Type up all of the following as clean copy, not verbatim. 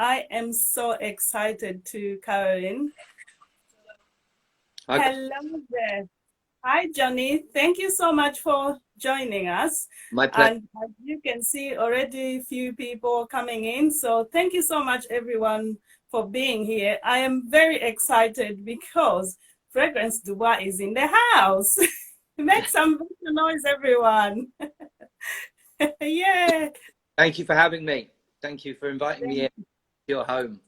I am so excited to Caroline. Hi. Hello there. Hi, Jonnie. Thank you so much for joining us. My pleasure. And as you can see, already a few people coming in. So thank you so much, everyone, for being here. I am very excited because Fragrance Dubois is in the house. Make some noise, everyone. Yeah. Thank you for having me. Thank you for inviting me into your home.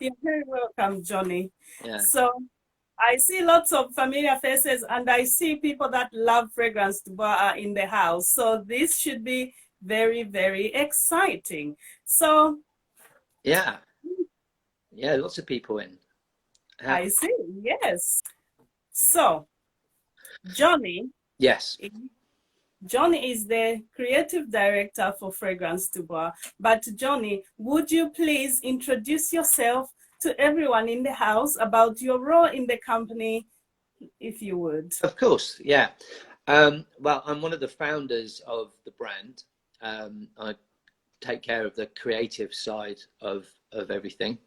You're very welcome, Jonnie. Yeah. So I see lots of familiar faces and I see people that love Fragrance Dubois in the house. So this should be very, very exciting. So Yeah. Yeah, lots of people in. I see, yes. So Jonnie. Yes. Jonnie is the creative director for Fragrance Dubois. But Jonnie, would you please introduce yourself to everyone in the house about your role in the company, if you would? Of course, yeah. Well, I'm one of the founders of the brand. I take care of the creative side of everything.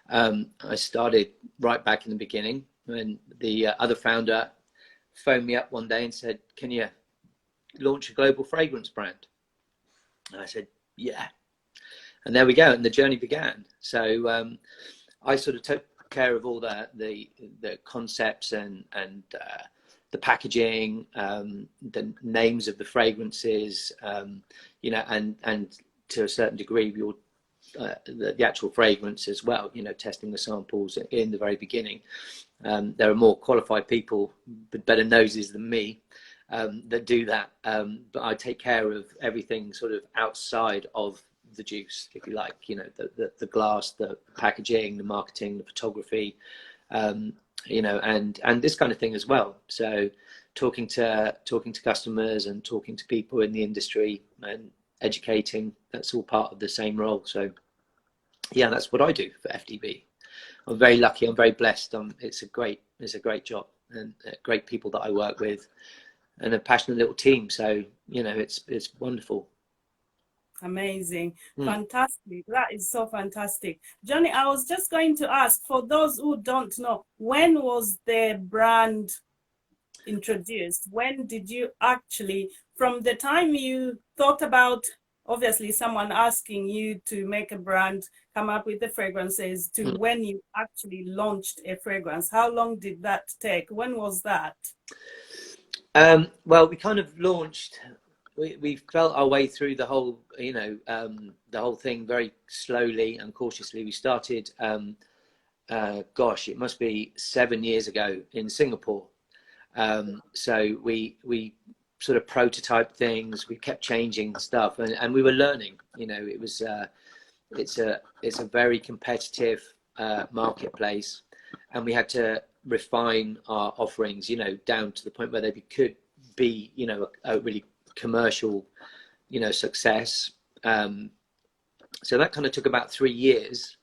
I started right back in the beginning when the other founder phoned me up one day and said, "Can you launch a global fragrance brand?" And I said, "Yeah." And there we go, and the journey began. So I sort of took care of all the concepts and the packaging, the names of the fragrances, you know, and to a certain degree, the actual fragrance as well. You know, testing the samples in the very beginning. There are more qualified people with better noses than me that do that, but I take care of everything sort of outside of the juice, if you like. You know, the glass, the packaging, the marketing, the photography, you know, and this kind of thing as well. So talking to customers and talking to people in the industry and educating, that's all part of the same role. So yeah, that's what I do for FDB. I'm very lucky, I'm very blessed. It's a great job, and great people that I work with, and a passionate little team. So, you know, it's wonderful. Amazing. Fantastic. That is so fantastic. Jonnie, I was just going to ask, for those who don't know, when was the brand introduced? When did you actually, from the time you thought about, obviously someone asking you to make a brand, come up with the fragrances, to when you actually launched a fragrance? How long did that take? When was that? Well, we kind of launched, we felt our way through the whole, you know, the whole thing very slowly and cautiously. We started, gosh, it must be 7 years ago in Singapore. So we sort of prototyped things, we kept changing stuff, and we were learning. You know, it was it's a very competitive marketplace, and we had to refine our offerings, you know, down to the point where they could be, you know, a really commercial, you know, success. So that kind of took about 3 years.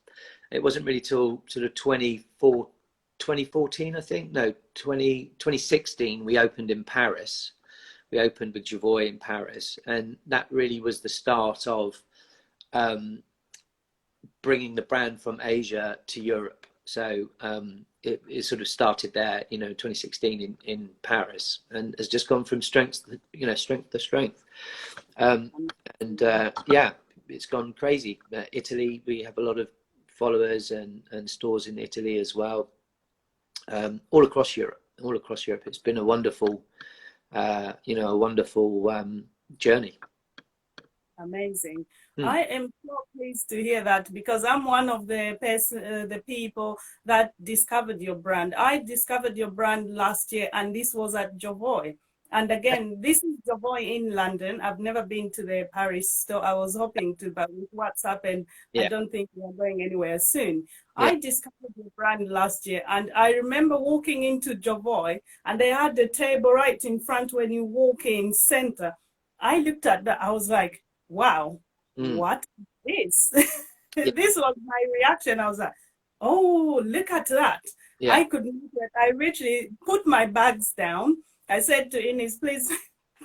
It wasn't really till sort of 2014, I think. No, 2016, we opened in Paris. We opened with JAUNE in Paris, and that really was the start of bringing the brand from Asia to Europe. So it sort of started there, you know, 2016 in Paris, and has just gone from strength, you know, strength to strength. Yeah, it's gone crazy. Italy, we have a lot of followers and stores in Italy as well. All across Europe. It's been a wonderful, you know, a wonderful journey. Amazing. I am so pleased to hear that, because I'm one of the people that discovered your brand. I discovered your brand last year, and this was at JAUNE. And again, this is JAUNE in London. I've never been to the Paris store. I was hoping to, but with what's happened, I don't think we're going anywhere soon. I discovered your brand last year, and I remember walking into JAUNE, and they had the table right in front when you walk in center. I looked at that, I was like, wow, what is this? This was my reaction. I was like, oh, look at that. I could not, I literally put my bags down. I said to Ines, please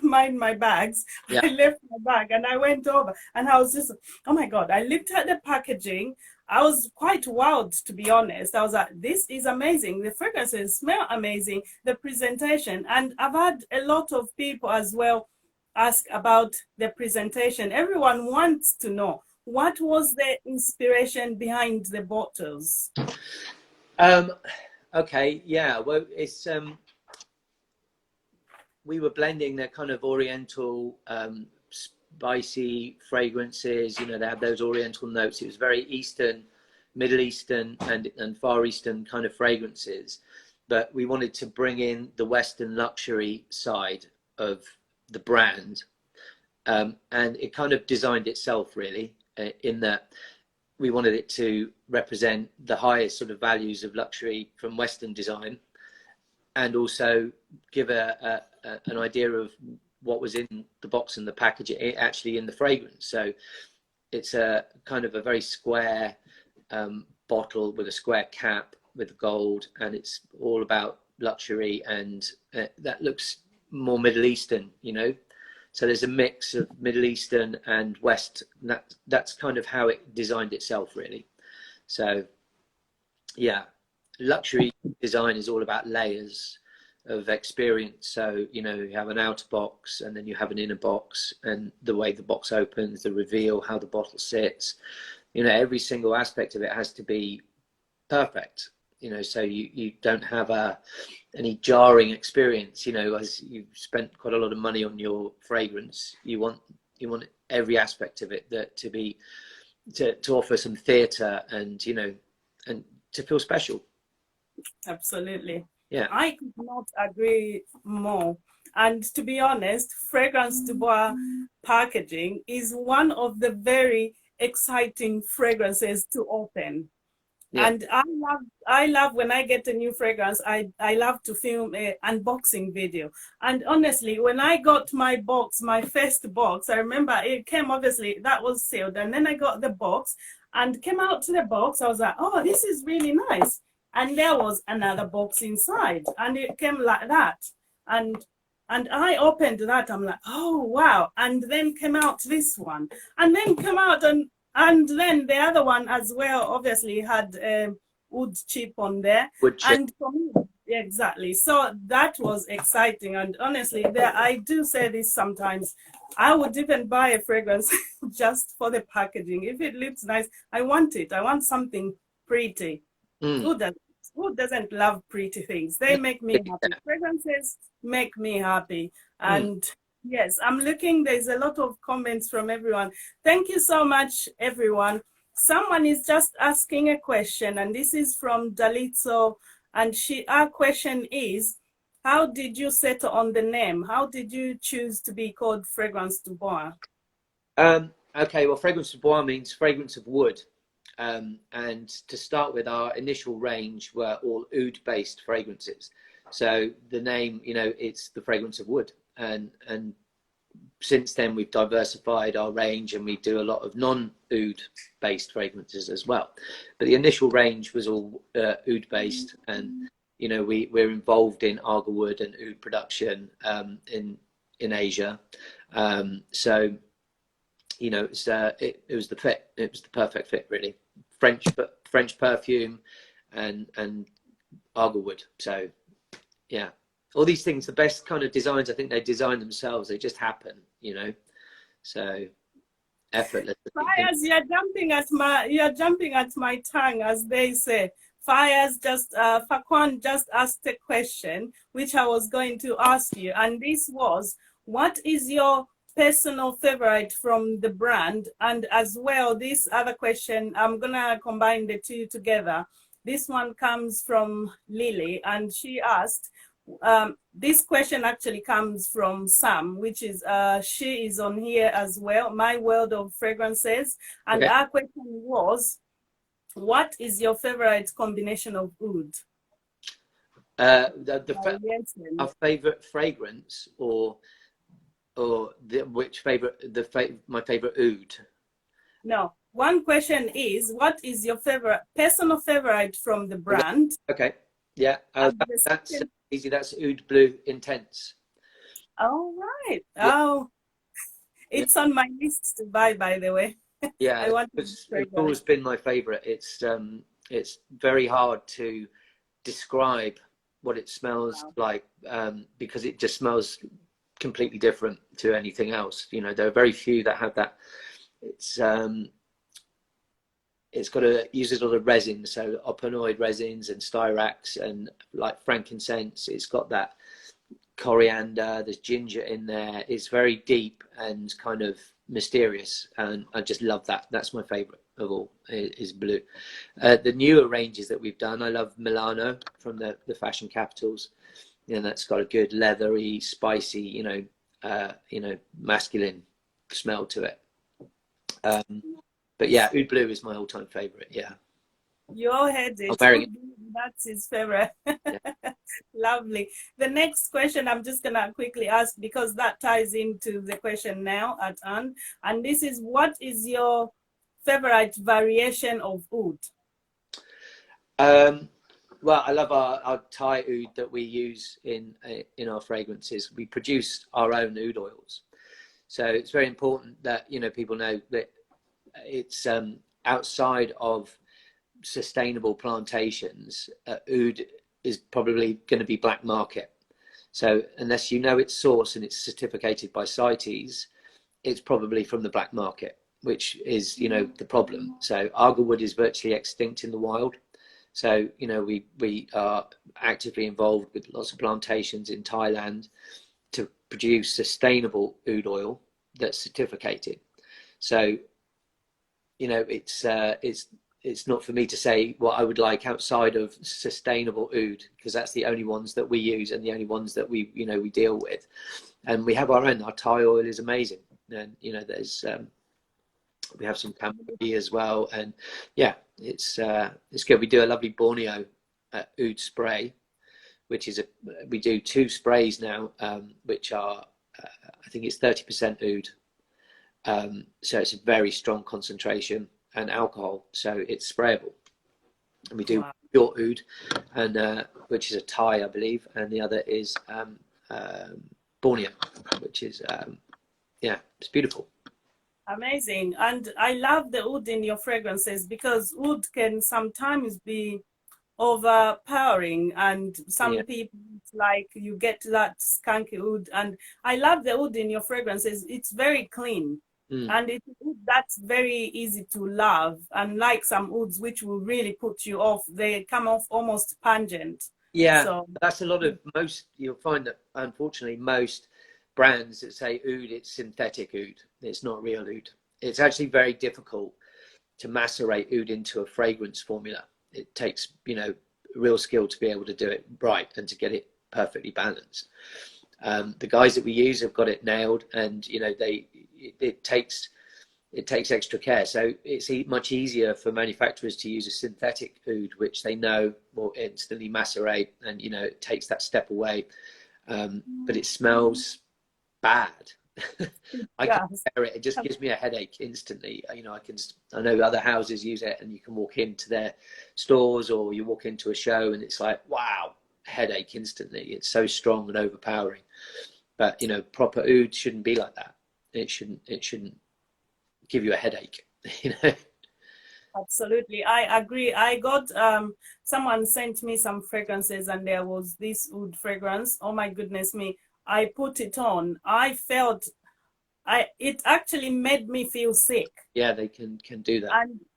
mind my bags. Yeah. I left my bag and I went over and I was just, oh my God, I looked at the packaging. I was quite wowed, to be honest. I was like, this is amazing. The fragrances smell amazing, the presentation. And I've had a lot of people as well ask about the presentation. Everyone wants to know, what was the inspiration behind the bottles? Okay, yeah, well, it's we were blending their kind of oriental spicy fragrances, you know, they had those oriental notes. It was very Eastern, Middle Eastern and Far Eastern kind of fragrances, but we wanted to bring in the Western luxury side of the brand, and it kind of designed itself really, in that we wanted it to represent the highest sort of values of luxury from Western design, and also give an idea of what was in the box and the package, actually in the fragrance. So it's a kind of a very square bottle with a square cap with gold, and it's all about luxury, and that looks more Middle Eastern, you know. So there's a mix of Middle Eastern and West. And that's kind of how it designed itself, really. So, yeah, luxury design is all about layers of experience. So, you know, you have an outer box and then you have an inner box, and the way the box opens, the reveal, how the bottle sits, you know, every single aspect of it has to be perfect, you know, so you don't have any jarring experience, you know, as you've spent quite a lot of money on your fragrance. You want every aspect of it that to offer some theatre and, you know, and to feel special. Absolutely. Yeah. I could not agree more. And to be honest, Fragrance Dubois packaging is one of the very exciting fragrances to open. Yeah. And I love when I get a new fragrance, I love to film an unboxing video. And honestly, when I got my box, my first box, I remember it came, obviously, that was sealed. And then I got the box and came out to the box. I was like, oh, this is really nice. And there was another box inside, and it came like that. And I opened that, I'm like, oh, wow. And then came out this one. And then came out and then the other one as well, obviously, had wood chip on there. Wood chip. And for me, exactly. So that was exciting. And honestly, I do say this sometimes. I would even buy a fragrance just for the packaging. If it looks nice, I want it. I want something pretty. Who doesn't love pretty things? They make me happy. Fragrances make me happy. And yes, I'm looking, there's a lot of comments from everyone. Thank you so much, everyone. Someone is just asking a question, and this is from Dalitso, and our question is, how did you settle on the name? How did you choose to be called Fragrance Dubois? Okay, well, Fragrance Dubois means fragrance of wood. And to start with, our initial range were all oud-based fragrances. So the name, you know, it's the fragrance of wood. And since then, we've diversified our range, and we do a lot of non-oud-based fragrances as well. But the initial range was all oud-based, and you know, we're involved in agarwood and oud production in Asia. So you know, it was the fit. It was the perfect fit, really. French perfume and agarwood. So yeah, all these things, the best kind of designs, I think they design themselves. They just happen, you know. So effortless. Fires, you're jumping at my tongue, as they say. Fires, Fakwan just asked a question which I was going to ask you, and this was, what is your personal favorite from the brand? And as well, this other question, I'm gonna combine the two together. This one comes from Lily, and she asked, this question actually comes from Sam, which is she is on here as well, My World of Fragrances, and our question was, what is your favorite combination of oud? Our favorite fragrance, or my favorite oud? No, one question is, what is your personal favorite from the brand? Okay, yeah, that's easy. That's Oud Blue Intense. All right. Yeah, Oh, yeah, it's on my list to buy, by the way. I yeah. want this It's fragrance. always been my favorite. It's very hard to describe what it smells Wow. like, because it just smells completely different to anything else. You know, there are very few that have that. It's um, it's got a uses a lot of resins, so opanoid resins and styrax and like frankincense. It's got that coriander. There's ginger in there. It's very deep and kind of mysterious, and I just love that. That's my favorite of all. Is blue. The newer ranges that we've done, I love Milano from the fashion capitals. You know, that's got a good leathery, spicy, masculine smell to it. But yeah, Oud Blue is my all-time favorite. Yeah, Your head I'm it. wearing it. That's his favorite. Yeah. Lovely. The next question I'm just gonna quickly ask because that ties into the question now at hand. And this is, what is your favorite variation of oud? Um, well, I love our Thai oud that we use in our fragrances. We produce our own oud oils, so it's very important that people know that it's outside of sustainable plantations. Oud is probably going to be black market. So unless you know its source and it's certificated by CITES, it's probably from the black market, which is the problem. So Argylwood is virtually extinct in the wild. So we are actively involved with lots of plantations in Thailand to produce sustainable oud oil that's certificated. So it's not for me to say what I would like outside of sustainable oud, because that's the only ones that we use and the only ones that we deal with. And we have our own. Our Thai oil is amazing, and there's we have some Cambodia as well, and yeah, it's good. We do a lovely Borneo oud spray, which is we do 2 sprays now, which are I think it's 30% oud. So it's a very strong concentration and alcohol, so it's sprayable. And we do Wow. pure oud, and which is a Thai, I believe, and the other is Borneo, which is it's beautiful. Amazing. And I love the oud in your fragrances because oud can sometimes be overpowering, and Yeah. some people like you get that skunky oud. And I love the oud in your fragrances. It's very clean. Mm. And that's very easy to love. And like some ouds which will really put you off, they come off almost pungent. Yeah, So that's a lot of you'll find that unfortunately most brands that say oud, it's synthetic oud. It's not real oud. It's actually very difficult to macerate oud into a fragrance formula. It takes, real skill to be able to do it right and to get it perfectly balanced. The guys that we use have got it nailed, and it takes extra care. So it's much easier for manufacturers to use a synthetic oud, which they know will instantly macerate, and it takes that step away. But it smells bad. I can't yes. bear it. It just gives me a headache instantly. I know other houses use it, and you can walk into their stores or you walk into a show and it's like, wow, headache instantly. It's so strong and overpowering. But proper oud shouldn't be like that. It shouldn't give you a headache. Absolutely, I agree. I got someone sent me some fragrances, and there was this oud fragrance. Oh my goodness me! I put it on. I felt it actually made me feel sick. Yeah, they can do that.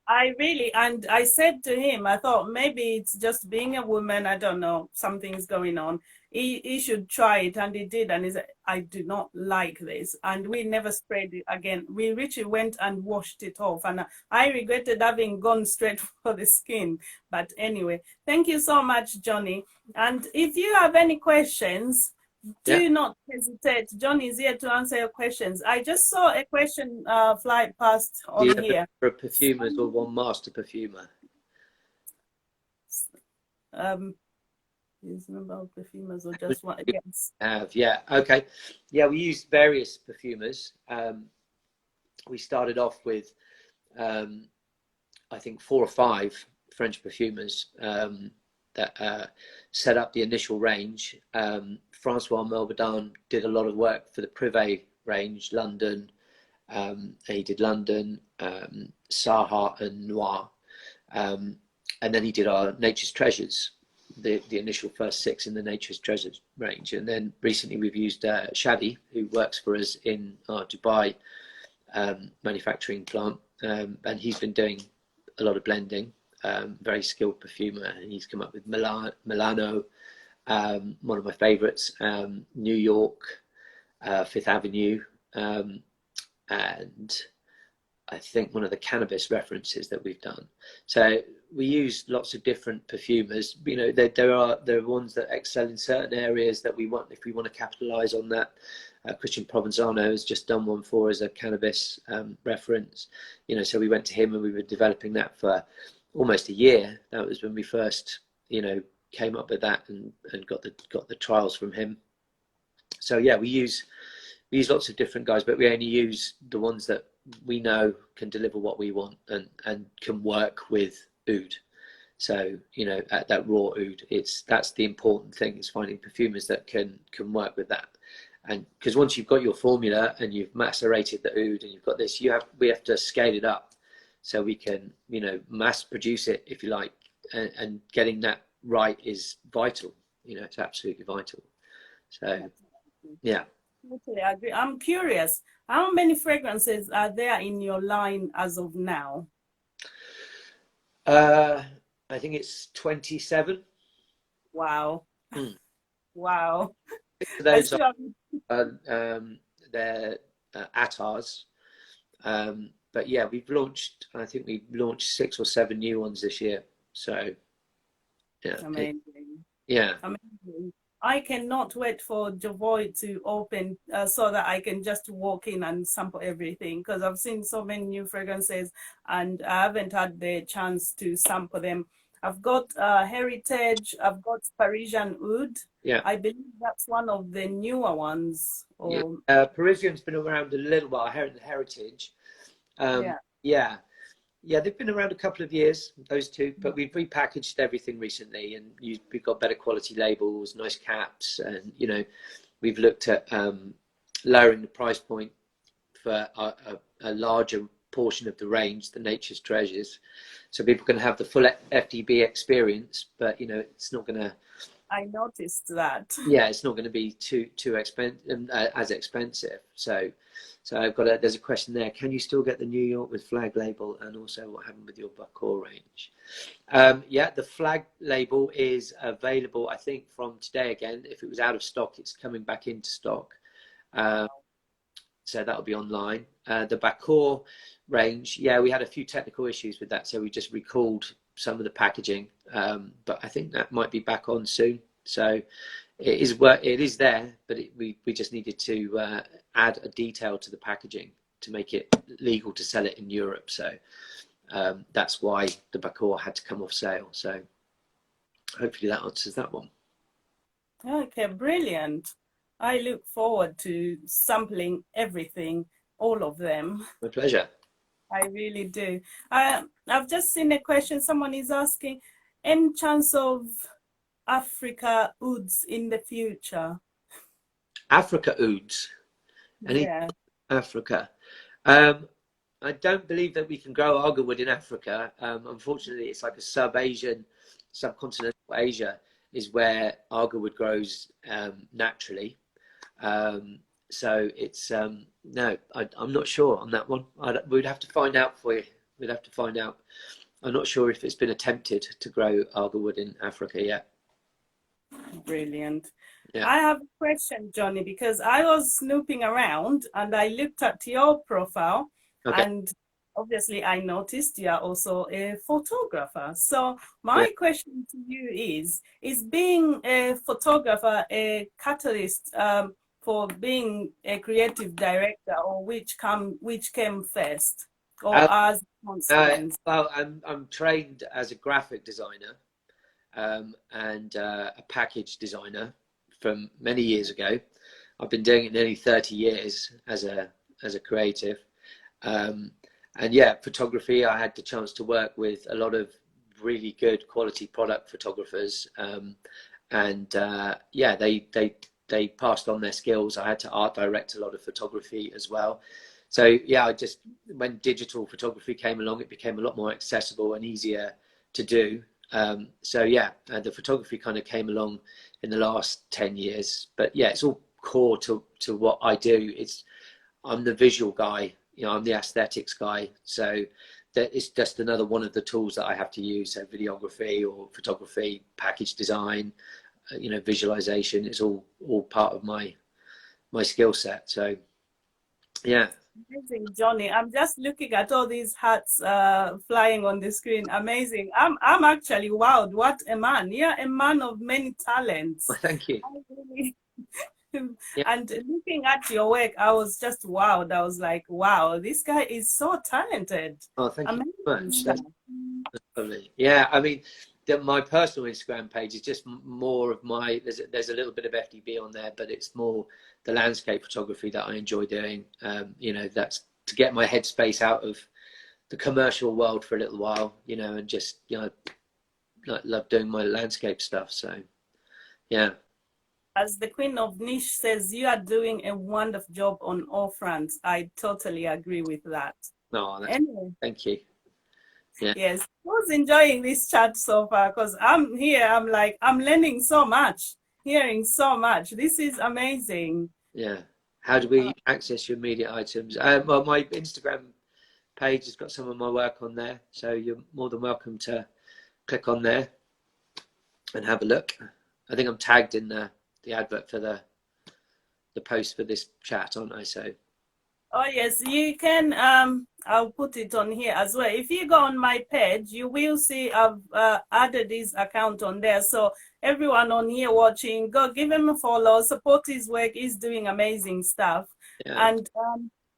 And I said to him, I thought maybe it's just being a woman. I don't know, something's going on. He should try it, and he did. And he said, I do not like this. And we never sprayed it again. We literally went and washed it off. And I regretted having gone straight for the skin. But anyway, thank you so much, Jonnie. And if you have any questions, Yeah. do not hesitate. Jonnie is here to answer your questions. I just saw a question fly past Do you on have here. a perfumers or one master perfumer? Reasonable perfumers or just one? Yes. Yeah. Okay. Yeah, we use various perfumers. We started off with I think 4 or 5 French perfumers. that set up the initial range. Francois Melbourne did a lot of work for the Privé range, London. He did London, SAHRAA and NOIR. And then he did our Nature's Treasures, the initial first 6 in the Nature's Treasures range. And then recently we've used Shadi, who works for us in our Dubai manufacturing plant. And he's been doing a lot of blending, very skilled perfumer. And he's come up with Milano, one of my favorites, New York, Fifth Avenue, and I think one of the cannabis references that we've done. So we use lots of different perfumers. You know, there are ones that excel in certain areas that we want, if we want to capitalize on that. Christian Provenzano has just done one for us, a cannabis reference. You know, so we went to him and we were developing that for almost a year. That was when we first, you know, came up with that and got the trials from him. So yeah, we use lots of different guys, but we only use the ones that we know can deliver what we want and can work with oud. So, you know, at that raw oud, that's the important thing, is finding perfumers that can work with that. And because once you've got your formula and you've macerated the oud and you've got this, we have to scale it up so we can, you know, mass produce it, if you like, and getting that right is vital. You know, it's absolutely vital. So yeah. Totally agree. I'm curious, how many fragrances are there in your line as of now? I think it's 27. Wow. Wow. Those they're Attars. But yeah, I think we've launched 6 or 7 new ones this year. So yeah. Amazing. Yeah. Amazing. I cannot wait for Jovoy to open so that I can just walk in and sample everything, because I've seen so many new fragrances and I haven't had the chance to sample them. I've got Heritage, I've got Parisian Oud. Yeah. I believe that's one of the newer ones. Or... Yeah. Parisian's been around a little while, Heritage. Yeah, they've been around a couple of years, those two, but we've repackaged everything recently, and we've got better quality labels, nice caps, and, you know, we've looked at lowering the price point for a larger portion of the range, the Nature's Treasures, so people can have the full FDB experience, but, you know, it's not going to... I noticed that. Yeah, it's not going to be too expensive, as expensive. So there's a question there. Can you still get the New York with flag label? And also, what happened with your Bacor range? Yeah, the flag label is available, I think, from today again. If it was out of stock, it's coming back into stock. So that'll be online. The Bacor range, yeah, we had a few technical issues with that, so we just recalled some of the packaging. But I think that might be back on soon. So it is there, but we just needed to add a detail to the packaging to make it legal to sell it in Europe. So that's why the Bacor had to come off sale. So hopefully that answers that one. Okay, brilliant. I look forward to sampling everything, all of them. My pleasure. I really do. I've just seen a question. Someone is asking, any chance of Africa ouds in the future? Africa ouds? Yeah. Africa. I don't believe that we can grow agarwood in Africa. Unfortunately, it's like a sub-Asian, subcontinental Asia is where agarwood grows naturally. So it's, no, I'm not sure on that one. We'd have to find out for you. We'd have to find out. I'm not sure if it's been attempted to grow agarwood in Africa yet. Brilliant. Yeah. I have a question, Jonnie, because I was snooping around and I looked at your profile, okay, and obviously I noticed you are also a photographer. So my question to you is being a photographer a catalyst for being a creative director, or which came first, or as a consequence? Well, I'm trained as a graphic designer and a package designer from many years ago. I've been doing it nearly 30 years as a creative. And yeah, photography, I had the chance to work with a lot of really good quality product photographers, and yeah, they passed on their skills. I had to art direct a lot of photography as well. So yeah, when digital photography came along, it became a lot more accessible and easier to do. So yeah, the photography kind of came along in the last 10 years. But yeah, it's all core to what I do. I'm the visual guy, you know, I'm the aesthetics guy. So that is just another one of the tools that I have to use. So videography or photography, package design, you know, visualization is all part of my skill set. So yeah. Amazing, Johnny. I'm just looking at all these hats flying on the screen. Amazing. I'm actually wowed. What a man. Yeah, a man of many talents. Well, thank you. Really... Yeah. And looking at your work, I was just wowed. I was like, wow, this guy is so talented. Oh, thank Amazing. you very much. That's lovely. Yeah, I mean, my personal Instagram page is just more of my, there's a little bit of FDB on there, but it's more the landscape photography that I enjoy doing. You know, that's to get my headspace out of the commercial world for a little while, you know, and just, you know, love doing my landscape stuff. So yeah. As the Queen of Niche says, you are doing a wonderful job on all fronts. I totally agree with that. No, Anyway. Thank you. Yeah. Yes, who's enjoying this chat so far? Because I'm here, I'm like, I'm learning so much, hearing so much. This is amazing. Yeah. How do we access your media items? Well, my Instagram page has got some of my work on there, so you're more than welcome to click on there and have a look. I think I'm tagged in the advert for the post for this chat, aren't I? So. Oh yes, you can. I'll put it on here as well. If you go on my page, you will see I've added his account on there. So everyone on here watching, go give him a follow, support his work. He's doing amazing stuff. Yeah. And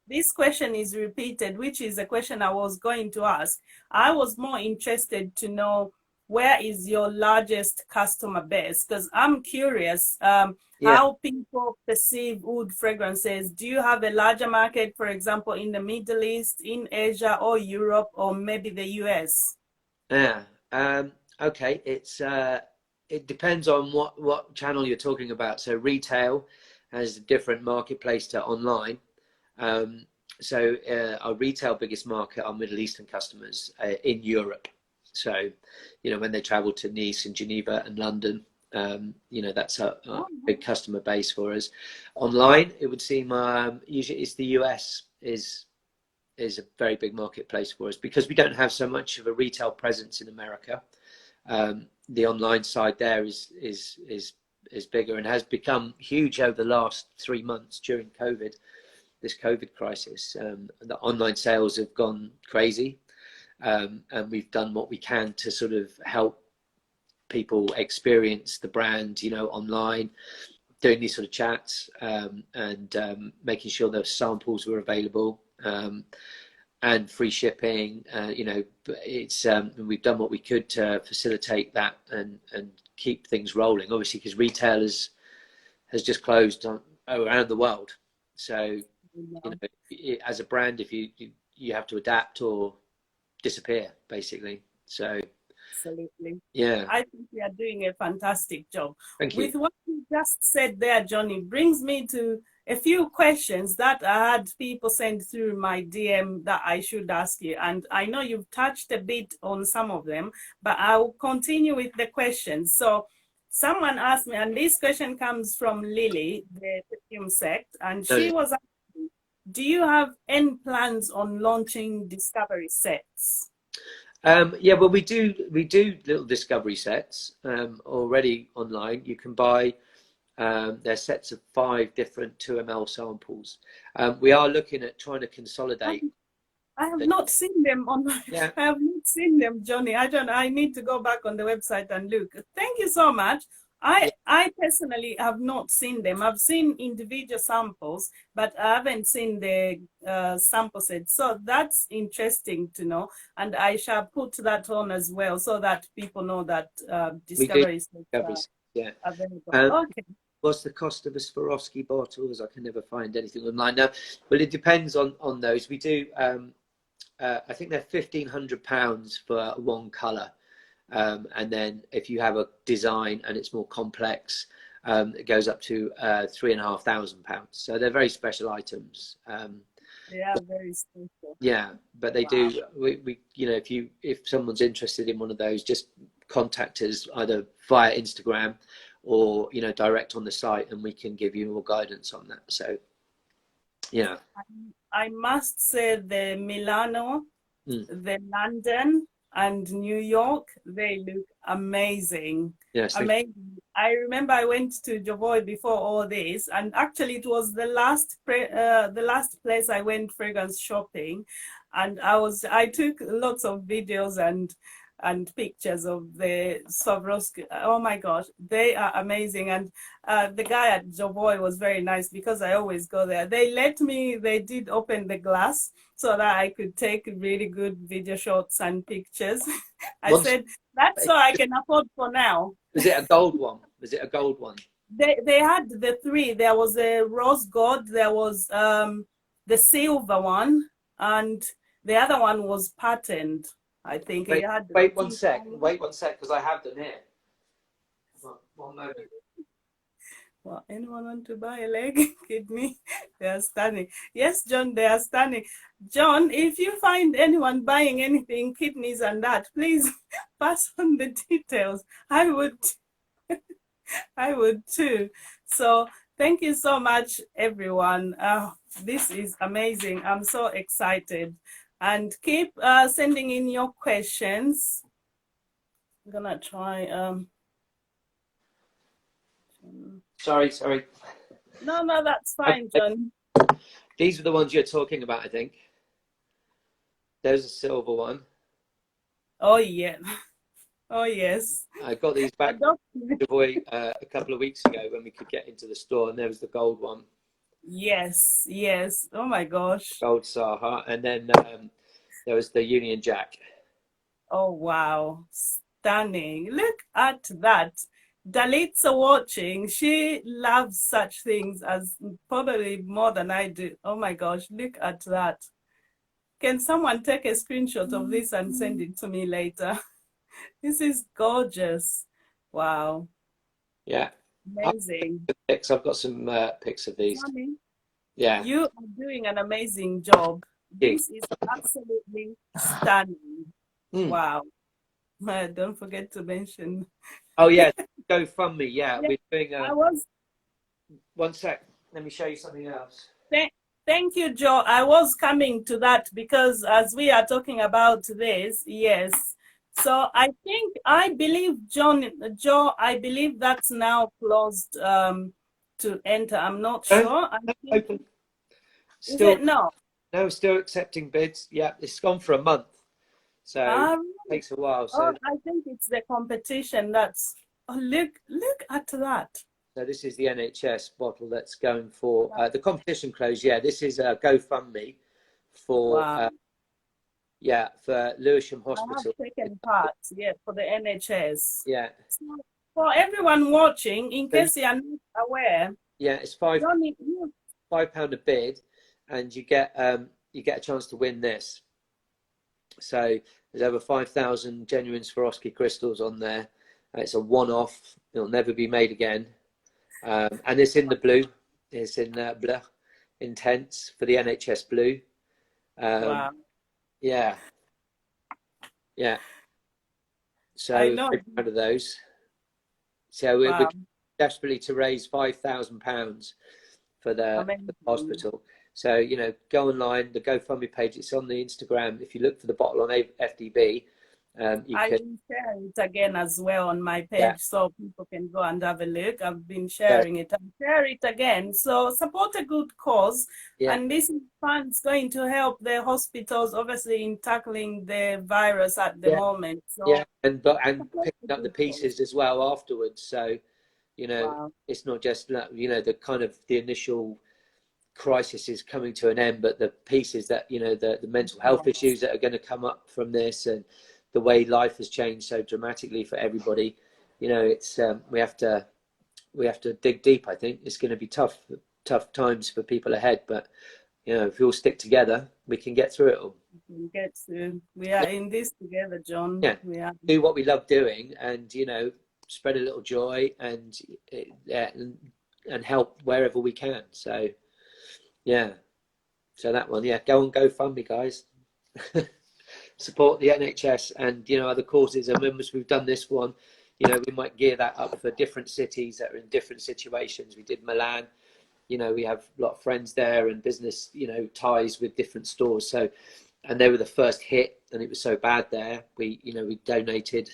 this question is repeated, which is a question I was going to ask. I was more interested to know, where is your largest customer base? Because I'm curious how people perceive wood fragrances. Do you have a larger market, for example, in the Middle East, in Asia, or Europe, or maybe the US? Yeah. Okay. It depends on what channel you're talking about. So retail has a different marketplace to online. So our retail biggest market are Middle Eastern customers in Europe. So, you know, when they travel to Nice and Geneva and London, you know, that's a big customer base for us. Online, it would seem usually it's the US is a very big marketplace for us, because we don't have so much of a retail presence in America. The online side there is bigger and has become huge over the last 3 months during COVID, this COVID crisis. The online sales have gone crazy. And we've done what we can to sort of help people experience the brand, you know, online, doing these sort of chats, and making sure those samples were available, and free shipping. You know, it's we've done what we could to facilitate that and keep things rolling. Obviously, because retailers has just closed around the world. So, you know, as a brand, if you have to adapt or disappear, basically. So absolutely, yeah, I think you are doing a fantastic job. Thank you. With what you just said there, Johnny, brings me to a few questions that I had people send through my DM that I should ask you, and I know you've touched a bit on some of them, but I'll continue with the questions. So someone asked me, and this question comes from Lily, the Perfume sect, and she was asking, do you have any plans on launching discovery sets? Yeah, well, we do little discovery sets already online. You can buy their sets of 5 different 2 ml samples. We are looking at trying to consolidate. I have not seen them on my, I have not seen them, Johnny. I need to go back on the website and look. Thank you so much. I personally have not seen them. I've seen individual samples, but I haven't seen the sample set. So that's interesting to know. And I shall put that on as well, so that people know that discovery sets are available. Okay. What's the cost of a Swarovski bottles? I can never find anything online now. Well, it depends on those. We do, I think they're £1,500 for one colour. And then if you have a design and it's more complex, it goes up to £3,500. So they're very special items. They are very special. Yeah, but they do. We you know, if someone's interested in one of those, just contact us either via Instagram or direct on the site, and we can give you more guidance on that. So yeah, I must say the Milano, the London and New York, they look amazing. yes, amazing. I remember I went to Jovoy before all this, and actually it was the last place I went fragrance shopping, and I took lots of videos and pictures of the Swarovski. Oh my gosh, they are amazing. And the guy at Jovoy was very nice, because I always go there. They did open the glass so that I could take really good video shots and pictures. I said, that's all I can afford for now. Was it a gold one? Was it a gold one? They had the three. There was a rose gold, there was the silver one, and the other one was patterned. I think wait, it had. Wait one sec, because I have them here. One moment. Well, anyone want to buy a leg, kidney? They are stunning. Yes, John, they are stunning. John, if you find anyone buying anything, kidneys and that, please pass on the details. I would too. So thank you so much, everyone. This is amazing. I'm so excited. And keep sending in your questions. I'm gonna try. Sorry. No, that's fine, John. These are the ones you're talking about, I think. There's a silver one. Oh yeah. Oh yes. I got these back a couple of weeks ago when we could get into the store, and there was the gold one. Yes. Oh my gosh. Gold SAHRAA, and then there was the Union Jack. Oh wow, stunning! Look at that. Dalit's watching. She loves such things as probably more than I do. Oh my gosh, look at that. Can someone take a screenshot of this and send it to me later? This is gorgeous. Wow. Yeah. Amazing. I've got some pics of these. Jonnie, yeah. You are doing an amazing job. This is absolutely stunning. Wow. Don't forget to mention. Oh yeah, GoFundMe. Yeah, yeah, we're doing. One sec. Let me show you something else. Thank you, Joe. I was coming to that because as we are talking about this, yes. So I believe Joe, I believe that's now closed to enter. I'm not sure. Open. Still, is it no? No, still accepting bids. Yeah, it's gone for a month. So it takes a while. So I think it's the competition that's look at that. So this is the NHS bottle that's going for the competition closed. Yeah, this is a GoFundMe for for Lewisham Hospital. I have taken part, for the NHS. Yeah. So for everyone watching, in case you are not aware. Yeah, it's £5 a bid, and you get a chance to win this. So there's over 5,000 genuine Swarovski crystals on there. It's a one-off. It'll never be made again. And it's in the blue. It's in bleu intense for the NHS blue. Wow. Yeah. So I'm proud of those. So we're desperately to raise £5,000 for the hospital. So go online, the GoFundMe page. It's on the Instagram. If you look for the bottle on FDB, I will share it again as well on my page, so people can go and have a look. I've been sharing it. I'll share it again. So support a good cause, and this fund's going to help the hospitals, obviously, in tackling the virus at the moment. So and picking up the pieces as well afterwards. So it's not just the kind of the initial crisis is coming to an end, but the pieces that the mental health issues that are going to come up from this, and the way life has changed so dramatically for everybody. It's we have to dig deep. I think it's going to be tough times for people ahead, but you know, if we all stick together, we can get through it all. We are in this together, John. Yeah, we are. do what we love doing, and you know, spread a little joy, and help wherever we can. So yeah, so that one, yeah, go on GoFundMe, guys. Support the NHS and, you know, other causes. And once we've done this one, you know, we might gear that up for different cities that are in different situations. We did Milan, you know, we have a lot of friends there and business, you know, ties with different stores. So, and they were the first hit, and it was so bad there. We, you know, we donated,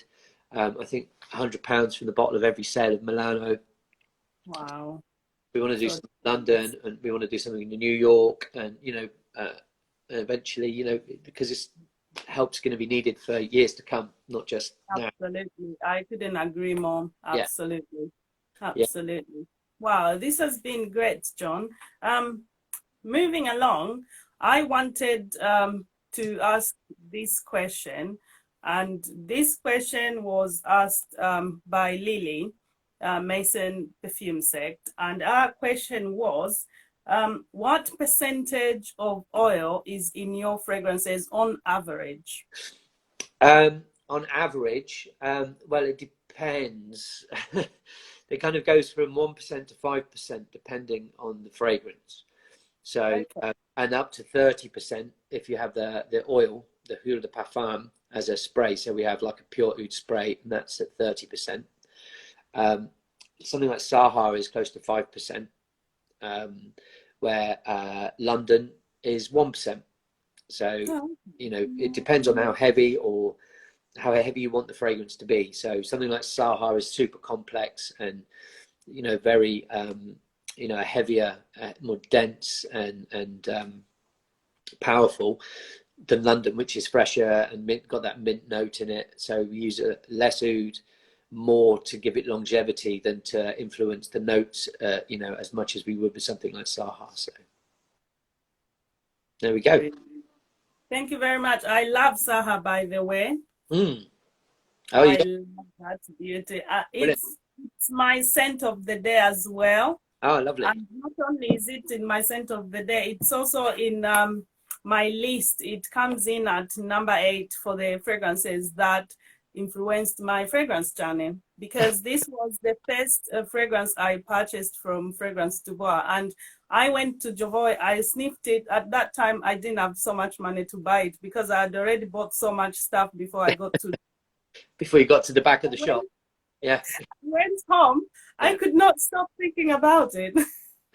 I think, £100 from the bottle of every sale of Milano. Wow. We want to do something in London, and we want to do something in New York, and, you know, eventually, you know, because it's help's going to be needed for years to come, not just now. Absolutely. I couldn't agree more. Absolutely. Yeah. Absolutely. Yeah. Wow, this has been great, John. Moving along, I wanted to ask this question, and this question was asked by Lily Mason Perfume Sect, and our question was, what percentage of oil is in your fragrances on average? On average, well, it depends. It kind of goes from 1% to 5% depending on the fragrance. So, okay. And up to 30% if you have the oil, the huile de parfum, as a spray. So we have like a pure oud spray, and that's at 30%. Something like SAHRAA is close to 5%, where London is 1%. So, you know, it depends on how heavy you want the fragrance to be. So something like SAHRAA is super complex and, you know, very, you know, heavier, more dense and powerful than London, which is fresher and got that mint note in it. So we use a less oud, more to give it longevity than to influence the notes, you know, as much as we would with something like SAHRAA. So there we go. Thank you very much. I love SAHRAA, by the way. Mm. Oh, I love that beauty. It's my scent of the day as well. Oh, lovely. And not only is it in my scent of the day, it's also in my list. It comes in at number 8 for the fragrances that influenced my fragrance journey, because this was the first fragrance I purchased from Fragrance Dubois, and I went to Jovoy, I sniffed it. At that time, I didn't have so much money to buy it because I had already bought so much stuff before I got to before you got to the back of the shop. Yeah. I went home, yeah. I could not stop thinking about it.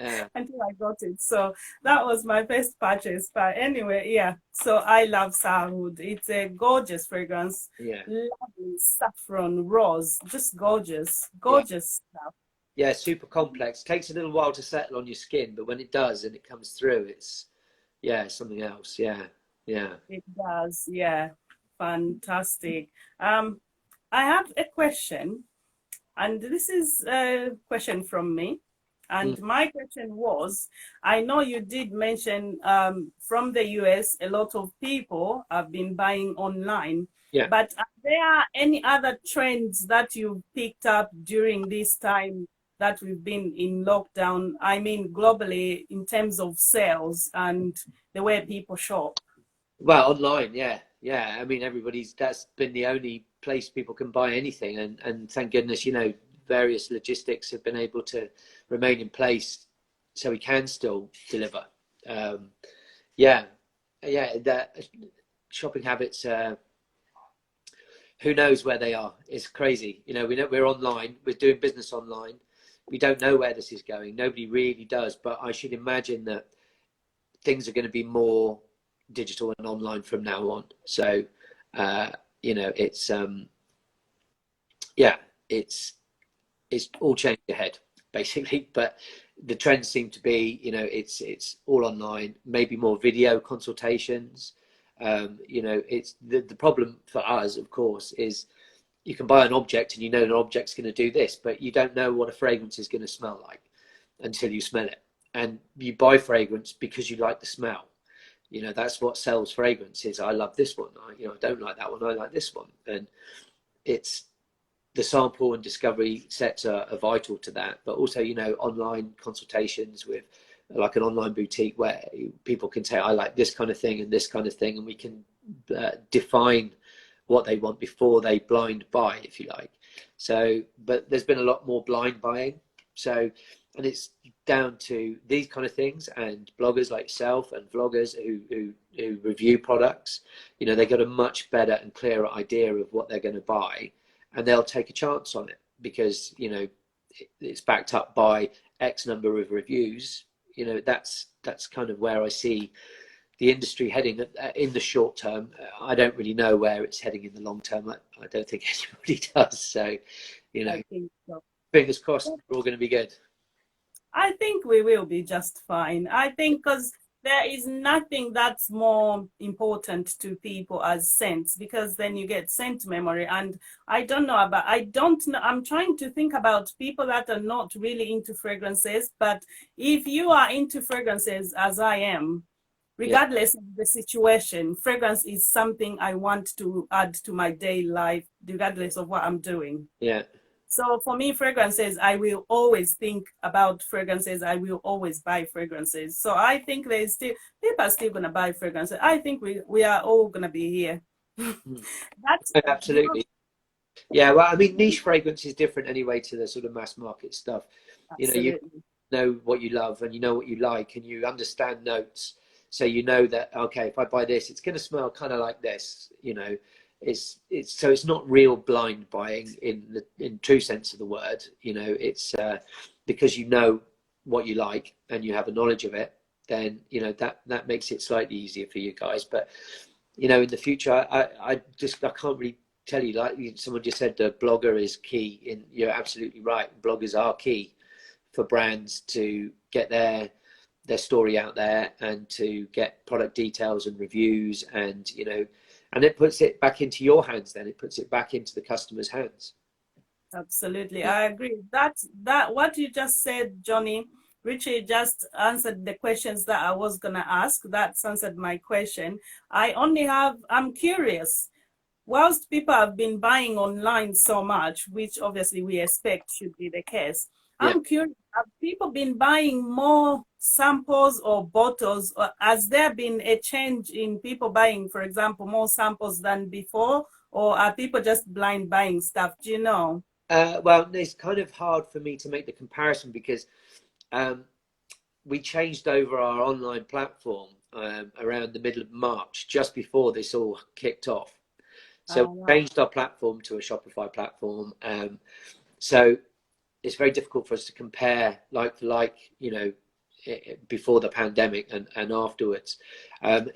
Yeah. Until I got it. So that was my first purchase. But anyway, yeah. So I love SAHRAA. It's a gorgeous fragrance. Yeah. Lovely saffron, rose, just gorgeous, stuff. Yeah, super complex. Takes a little while to settle on your skin, but when it does and it comes through, it's something else. Yeah. Yeah. It does. Yeah. Fantastic. I have a question, and this is a question from me. And my question was, I know you did mention from the US, a lot of people have been buying online. Yeah. But are there any other trends that you've picked up during this time that we've been in lockdown? I mean, globally, in terms of sales and the way people shop? Well, online, yeah. Yeah. I mean, that's been the only place people can buy anything. And thank goodness, you know, various logistics have been able to remain in place so we can still deliver. The shopping habits, who knows where they are? It's crazy. You know, we're online, we're doing business online. We don't know where this is going. Nobody really does, but I should imagine that things are going to be more digital and online from now on. So, you know, it's all changed ahead, basically. But the trends seem to be, you know, it's all online, maybe more video consultations. You know, it's the problem for us, of course, is you can buy an object and you know an object's going to do this, but you don't know what a fragrance is going to smell like until you smell it. And you buy fragrance because you like the smell. You know, that's what sells fragrances. I love this one. I don't like that one. I like this one. And it's the sample and discovery sets are vital to that. But also, you know, online consultations with like an online boutique where people can say, I like this kind of thing and this kind of thing, and we can define what they want before they blind buy, if you like. So, but there's been a lot more blind buying. So, and it's down to these kind of things, and bloggers like yourself and vloggers who review products. You know, they got a much better and clearer idea of what they're going to buy, and they'll take a chance on it because, you know, it's backed up by X number of reviews. You know, that's kind of where I see the industry heading in the short term. I don't really know where it's heading in the long term. I don't think anybody does. So, you know, So. fingers crossed we're all going to be good. I think we will be just fine. I think because there is nothing that's more important to people as scents, because then you get scent memory. And I don't know, I'm trying to think about people that are not really into fragrances, but if you are into fragrances as I am, regardless of the situation, fragrance is something I want to add to my daily life, regardless of what I'm doing. Yeah. So for me, fragrances, I will always think about fragrances. I will always buy fragrances. So I think there's still, people are still going to buy fragrances. I think we are all going to be here. That's absolutely. Yeah, well, I mean, niche fragrance is different anyway to the sort of mass market stuff. Absolutely. You know what you love and you know what you like and you understand notes. So you know that, okay, if I buy this, it's going to smell kind of like this, you know. So it's not real blind buying in true sense of the word. You know, it's because you know what you like and you have a knowledge of it, then, you know, that makes it slightly easier for you guys. But, you know, in the future, I can't really tell you, like someone just said, the blogger is key. You're absolutely right. Bloggers are key for brands to get their story out there and to get product details and reviews, and, you know, and it puts it back into your hands. Then it puts it back into the customer's hands. Absolutely, I agree. That what you just said, Jonnie, Richie just answered the questions that I was gonna ask. That's answered my question. I'm curious. Whilst people have been buying online so much, which obviously we expect should be the case, I'm curious, have people been buying more samples or bottles? Or has there been a change in people buying, for example, more samples than before? Or are people just blind buying stuff? Do you know? Well, it's kind of hard for me to make the comparison because we changed over our online platform around the middle of March, just before this all kicked off. So we changed our platform to a Shopify platform. So it's very difficult for us to compare like for like, you know, before the pandemic and afterwards.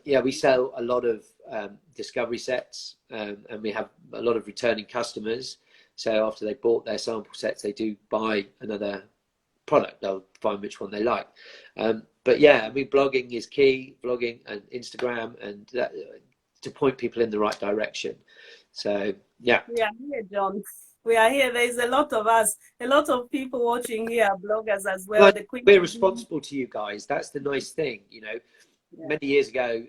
We sell a lot of discovery sets, and we have a lot of returning customers. So after they bought their sample sets, they do buy another product. They'll find which one they like. But yeah, I mean, blogging is key, blogging and Instagram, and that, to point people in the right direction. So yeah. We are here, John. We are here. There's a lot of us, a lot of people watching here, bloggers as well. We're responsible to you guys. That's the nice thing, you know. Many years ago,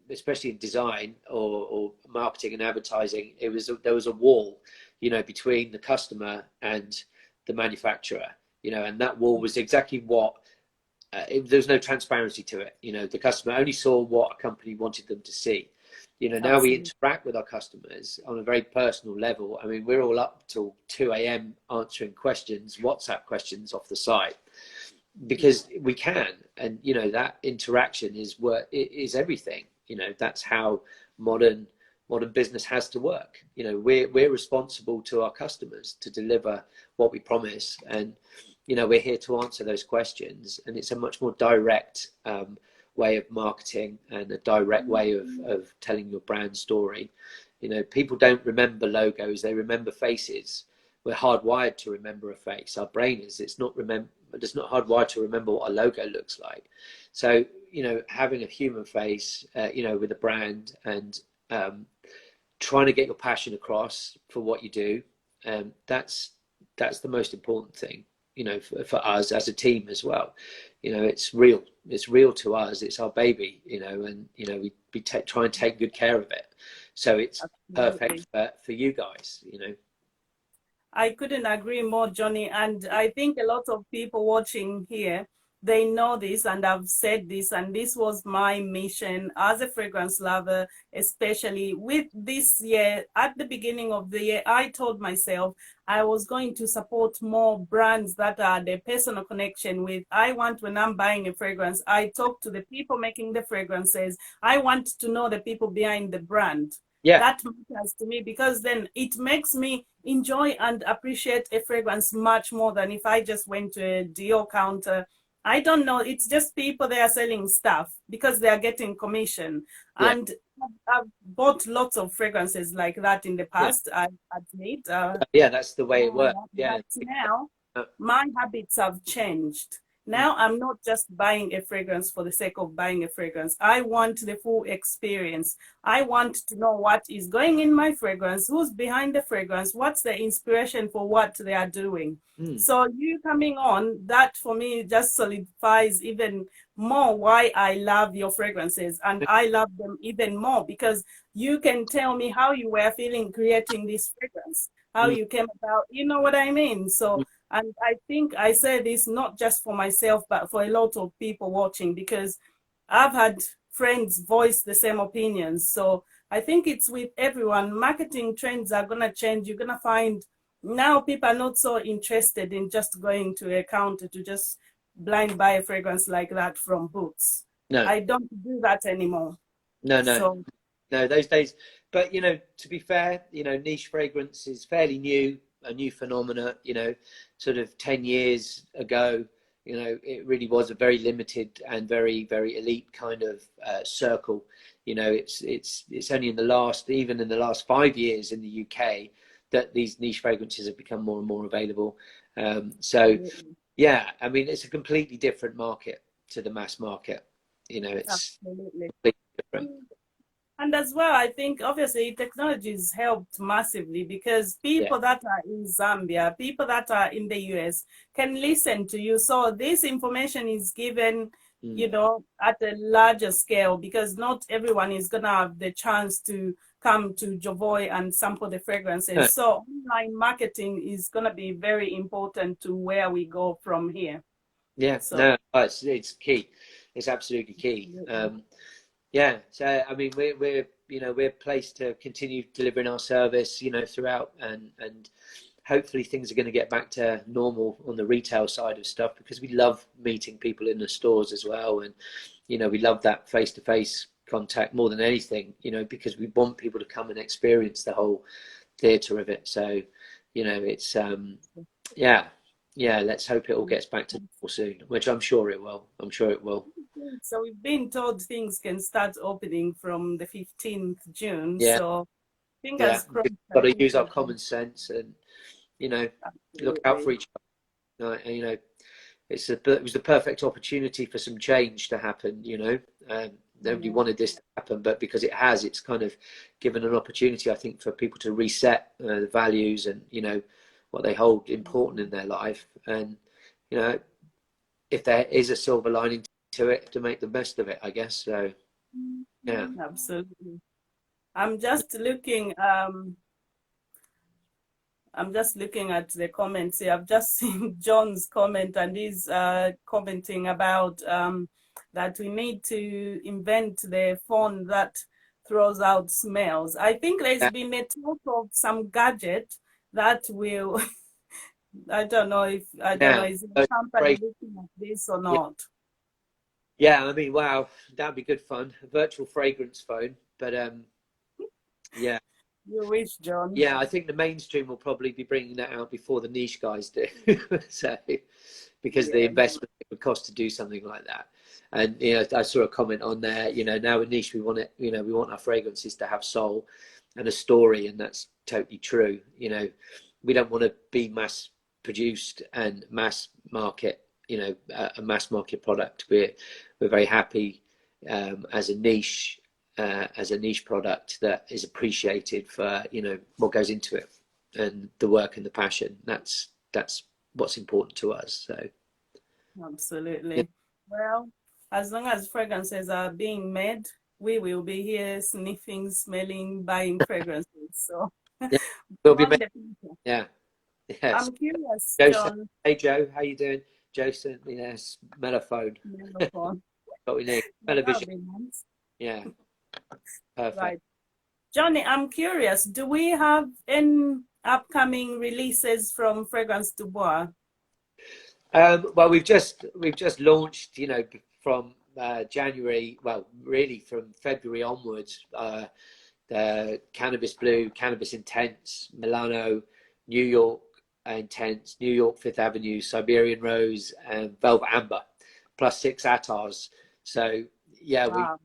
especially in design or marketing and advertising, there was a wall, you know, between the customer and the manufacturer, you know, and that wall was exactly what there was no transparency to it. You know, the customer only saw what a company wanted them to see. You know, now we interact with our customers on a very personal level. I mean, we're all up till 2 a.m. answering questions, WhatsApp questions off the site, because we can. And, you know, that interaction is everything. You know, that's how modern business has to work. You know, we're responsible to our customers to deliver what we promise. And, you know, we're here to answer those questions. And it's a much more direct way of marketing and a direct way of telling your brand story. You know, people don't remember logos, they remember faces. We're hardwired to remember a face. Our brain is. It's not hardwired to remember what a logo looks like. So, you know, having a human face, you know, with a brand and trying to get your passion across for what you do, that's the most important thing, you know, for us as a team as well. You know, it's real to us. It's our baby, you know, and, you know, we try and take good care of it. So it's perfect for you guys, you know. I couldn't agree more, Jonnie. And I think a lot of people watching here, they know this, and I've said this, and this was my mission as a fragrance lover, especially with this year. At the beginning of the year, I told myself I was going to support more brands that are the personal connection with. I want, when I'm buying a fragrance, I talk to the people making the fragrances. I want to know the people behind the brand. Yeah. That matters to me, because then it makes me enjoy and appreciate a fragrance much more than if I just went to a Dior counter. I don't know. It's just people, they are selling stuff because they are getting commission. Yeah. And I've bought lots of fragrances like that in the past, I admit. Yeah, that's the way it works. Yeah. But now my habits have changed. Now I'm not just buying a fragrance for the sake of buying a fragrance. I want the full experience. I want to know what is going in my fragrance, who's behind the fragrance, what's the inspiration for what they are doing. So you coming on, that for me just solidifies even more why I love your fragrances, and I love them even more because you can tell me how you were feeling creating this fragrance, how you came about, you know what I mean? So, and I think I say this not just for myself, but for a lot of people watching, because I've had friends voice the same opinions. So I think it's with everyone. Marketing trends are going to change. You're going to find now people are not so interested in just going to a counter to just blind buy a fragrance like that from Boots. No. I don't do that anymore. No, So, no, those days. But, you know, to be fair, you know, niche fragrance is fairly new, a new phenomena, you know, sort of 10 years ago, you know, it really was a very limited and very, very elite kind of circle. You know, it's only in the last, even in the last 5 years in the UK, that these niche fragrances have become more and more available. So, yeah, I mean, it's a completely different market to the mass market. You know, it's absolutely completely different. And as well, I think obviously technology has helped massively, because people that are in Zambia, people that are in the US can listen to you. So this information is given, you know, at a larger scale, because not everyone is going to have the chance to come to Jovoy and sample the fragrances. So online marketing is going to be very important to where we go from here. Yeah, so, no, it's key. It's absolutely key. Yeah, so I mean, we're you know, we're placed to continue delivering our service, you know, throughout, and hopefully things are going to get back to normal on the retail side of stuff, because we love meeting people in the stores as well, and you know, we love that face-to-face contact more than anything, you know, because we want people to come and experience the whole theatre of it. So, you know, it's yeah, let's hope it all gets back to normal soon, which I'm sure it will. I'm sure it will. So we've been told things can start opening from the 15th June. Yeah. So fingers crossed. We've got to use our common sense and, you know, look out for each other. You know, it was the perfect opportunity for some change to happen, you know. Nobody wanted this to happen, but because it has, it's kind of given an opportunity, I think, for people to reset the values and, you know, what they hold important in their life. And, you know, if there is a silver lining to it, to make the best of it, I guess. So, yeah. Absolutely. I'm just looking at the comments here. I've just seen John's comment, and he's commenting about that we need to invent the phone that throws out smells. I think there's been a talk of some gadget that will I don't know, is the company looking at this or not? Yeah, I mean, wow, that'd be good fun. A virtual fragrance phone, but yeah. You wish, John. Yeah, I think the mainstream will probably be bringing that out before the niche guys do. So, because the investment it would cost to do something like that. And, you know, I saw a comment on there, you know, now in niche, we want it, you know, we want our fragrances to have soul and a story. And that's totally true. You know, we don't want to be mass produced and mass market, you know, a mass market product. We're very happy as a niche product that is appreciated for, you know, what goes into it and the work and the passion. That's what's important to us. So absolutely. Well, as long as fragrances are being made, we will be here sniffing, smelling, buying fragrances. So we'll be yeah. Yes. I'm curious, Joe, John. hey Joe, how you doing? Jason, yes, mellophone. Mellophone. What we need. That would Television. be nice. Yeah, perfect. Right. Jonnie, I'm curious, do we have any upcoming releases from Fragrance Dubois? Well, we've just launched, you know, from January, well, really from February onwards, the Cannabis Blue, Cannabis Intense, Milano, New York Intense, New York Fifth Avenue, Siberian Rose, and Velvet Amber, plus 6 Attars. So yeah, Wow.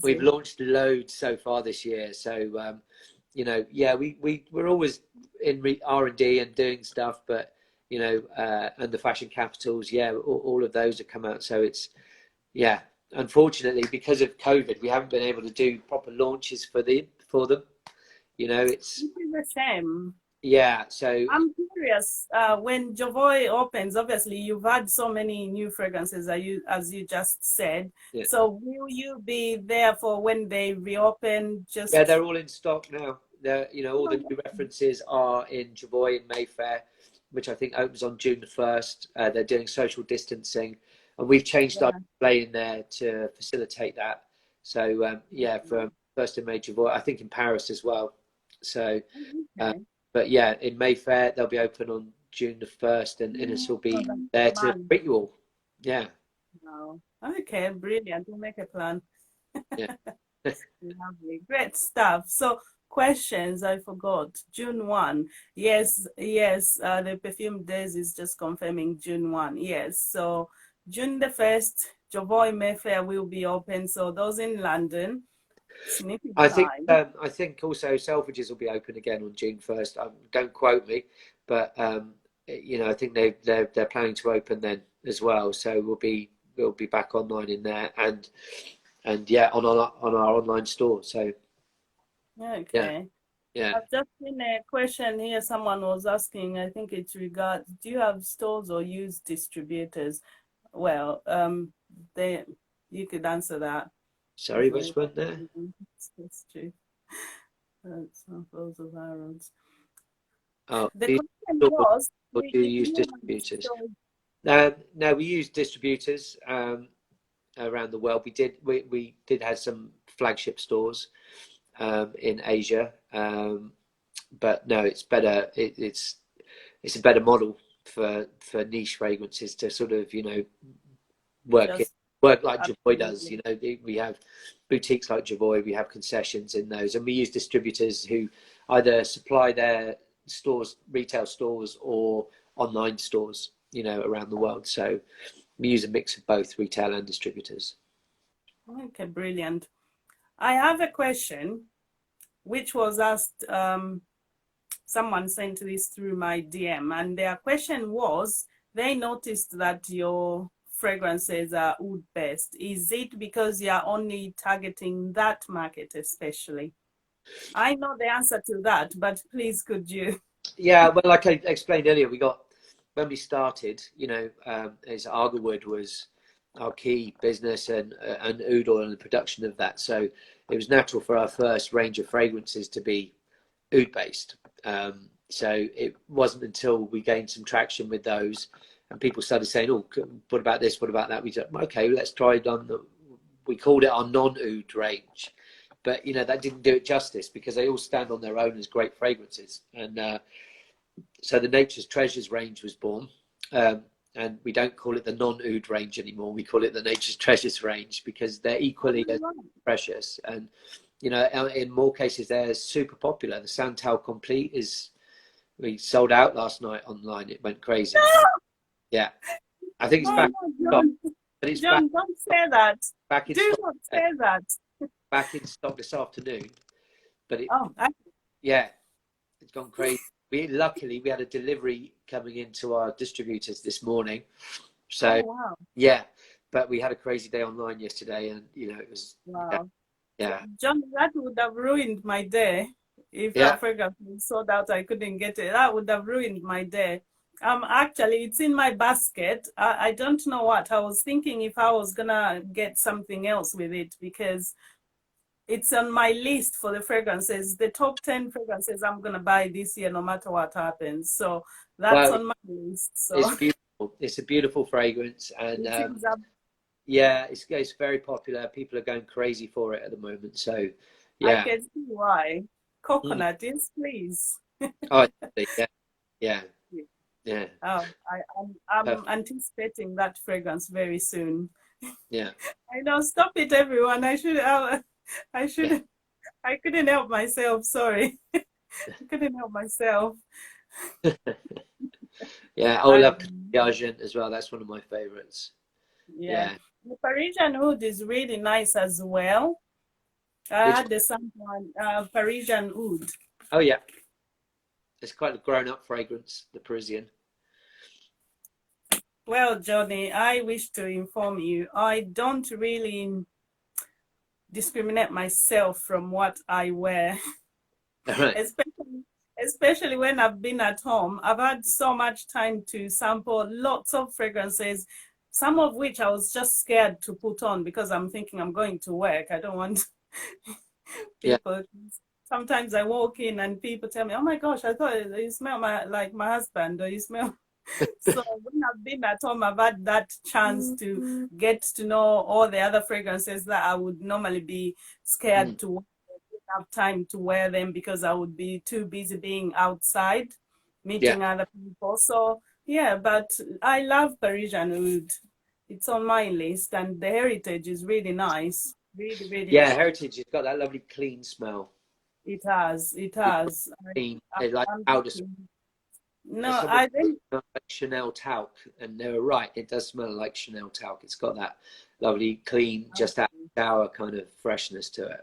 we've launched loads so far this year. So you know, yeah, we're always in R&D and doing stuff, but you know, and the fashion capitals, yeah, all of those have come out. So it's, yeah, unfortunately, because of COVID, we haven't been able to do proper launches for them. You know, it's the same. Yeah, so I'm curious, when Jovoy opens, obviously you've had so many new fragrances, as you just said. yeah. So will you be there for when they reopen? Just Yeah, they're all in stock now. They're, you know, all the new references are in Jovoy in Mayfair, which I think opens on June the 1st. They're doing social distancing, and we've changed our display in there to facilitate that. So yeah, from 1st of May, Jovoy, I think in Paris as well. So, but yeah, in Mayfair they'll be open on June the 1st, and Innes will be there to greet you all. Yeah. Wow. Okay, brilliant. We'll make a plan. Yeah. Lovely, great stuff. So questions, I forgot. June 1. Yes, the Perfume Days is just confirming June 1. Yes, so June the 1st, Jovoy Mayfair will be open. So those in London, I think also Selfridges will be open again on June 1st. Don't quote me, but you know, I think they're planning to open then as well. So we'll be back online in there, and yeah, on our online store. So okay. Yeah. I've just seen a question here. Someone was asking, I think it's regards, do you have stores or use distributors? Well, you could answer that. Sorry, which one there? That's true. Samples of our roads. Oh, the question was, or do you use distributors? No, we use distributors around the world. We did have some flagship stores in Asia, but no, it's better. It's a better model for niche fragrances to sort of, you know, work like Jovoy does. You know, we have boutiques like Jovoy, we have concessions in those, and we use distributors who either supply their stores, retail stores, or online stores, you know, around the world. So we use a mix of both retail and distributors. Okay, brilliant. I have a question which was asked, someone sent this through my DM, and their question was, they noticed that your fragrances are wood based. Is it because you're only targeting that market especially? I know the answer to that, but please could you? Yeah, well, like I explained earlier, when we started, you know, as Argerwood was our key business, and oud oil and the production of that. So it was natural for our first range of fragrances to be oud based. So it wasn't until we gained some traction with those and people started saying, oh, what about this? What about that? We said, okay, let's try it on we called it our non-oud range. But, you know, that didn't do it justice because they all stand on their own as great fragrances. And so the Nature's Treasures range was born. And we don't call it the non-oud range anymore. We call it the Nature's Treasures range because they're equally as precious. And, you know, in more cases, they're super popular. The Santal Complete we sold out last night online. It went crazy. Yeah. I think it's back in stock. But it's John, don't say that. Back in Do stock. not say that. Back in stock this afternoon. But yeah, it's gone crazy. Luckily, we had a delivery coming into our distributors this morning. So, yeah, but we had a crazy day online yesterday, and, you know, it was, yeah. John, that would have ruined my day. If our fragrance was sold out, I couldn't get it. That would have ruined my day. Actually, it's in my basket. I don't know what. I was thinking if I was gonna get something else with it because it's on my list for the fragrances, the top 10 fragrances I'm gonna buy this year, no matter what happens. So that's on my list. So It's a beautiful fragrance, and It is a yeah, it's very popular. People are going crazy for it at the moment. So I yeah. can see why. Mm. Coconut, yes, please. Oh, yeah, yeah, yeah, Oh, I'm perfect. anticipating that fragrance very soon. Yeah, I know, stop it, everyone. I yeah, should, I couldn't help myself. Sorry, I couldn't help myself. yeah. I I, love Perfume as well. That's one of my favorites. yeah, Yeah. the Parisian oud is really nice as well. I Which? had the sample Parisian oud. Oh yeah, it's quite a grown-up fragrance, the Parisian. Well, Johnny, I wish to inform you, I don't really discriminate myself from what I wear, All right. especially when I've been at home. I've had so much time to sample lots of fragrances, some of which I was just scared to put on because I'm thinking I'm going to work. I don't want Yeah. people. Sometimes I walk in and people tell me, "Oh my gosh, I thought you smell like my husband, or you smell." So when I've been at home, I've had that chance to get to know all the other fragrances that I would normally be scared Mm. to wear. I didn't have time to wear them because I would be too busy being outside, Yeah. meeting other people. So yeah, but I love Parisian oud. It's on my list, and the heritage is really nice. Really, really Yeah. nice. Heritage has got that lovely clean smell. It has. It It's has. clean. It's like I'm powder. happy. No, Someone I said it think smelled like Chanel talc, and they were right. It does smell like Chanel talc. It's got that lovely, clean, just out of the shower kind of freshness to it.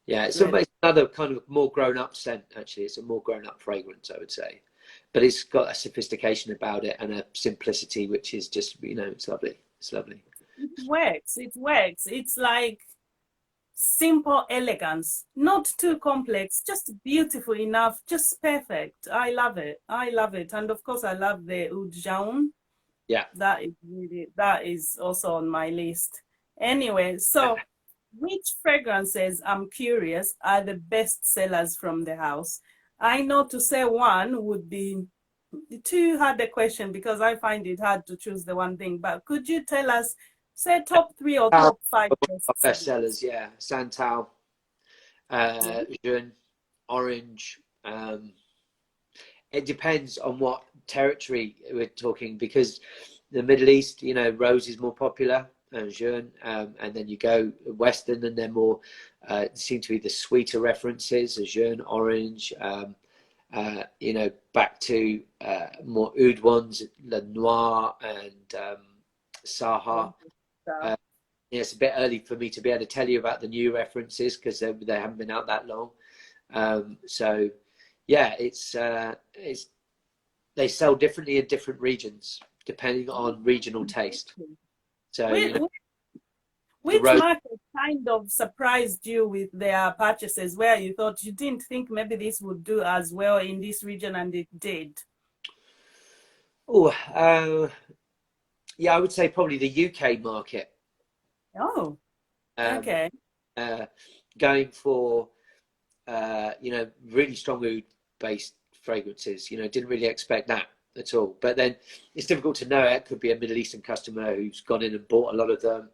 Yeah, it's good. another kind of more grown-up scent. Actually, it's a more grown-up fragrance, I would say, but it's got a sophistication about it and a simplicity, which is just, it's lovely. It's lovely. It works. It works. It's like simple elegance, not too complex, just beautiful enough, just perfect. I love it. I love it. And of course, I love the oud jaune. Yeah. That is also on my list. Anyway, so which fragrances, I'm curious, are the best sellers from the house? I know to say one would be too hard a question because I find it hard to choose the one thing, but could you tell us, say, top three or top five best Best sellers? sellers, yeah. Santal, Jeune, Orange. It depends on what territory we're talking, because the Middle East, rose is more popular, and Jeune, and then you go Western, and they're more seem to be the sweeter references, Jeune, Orange. Back to more oud ones, Le Noir and SAHRAA. It's a bit early for me to be able to tell you about the new references because they haven't been out that long. So yeah, it's they sell differently in different regions depending on regional taste. So the Which rose. market kind of surprised you with their purchases where you thought you didn't think maybe this would do as well in this region and it did? Oh, yeah, I would say probably the UK market. Oh, Um, okay. uh, Going for really strong oud based fragrances. Didn't really expect that at all. But then it's difficult to know. It could be a Middle Eastern customer who's gone in and bought a lot of them.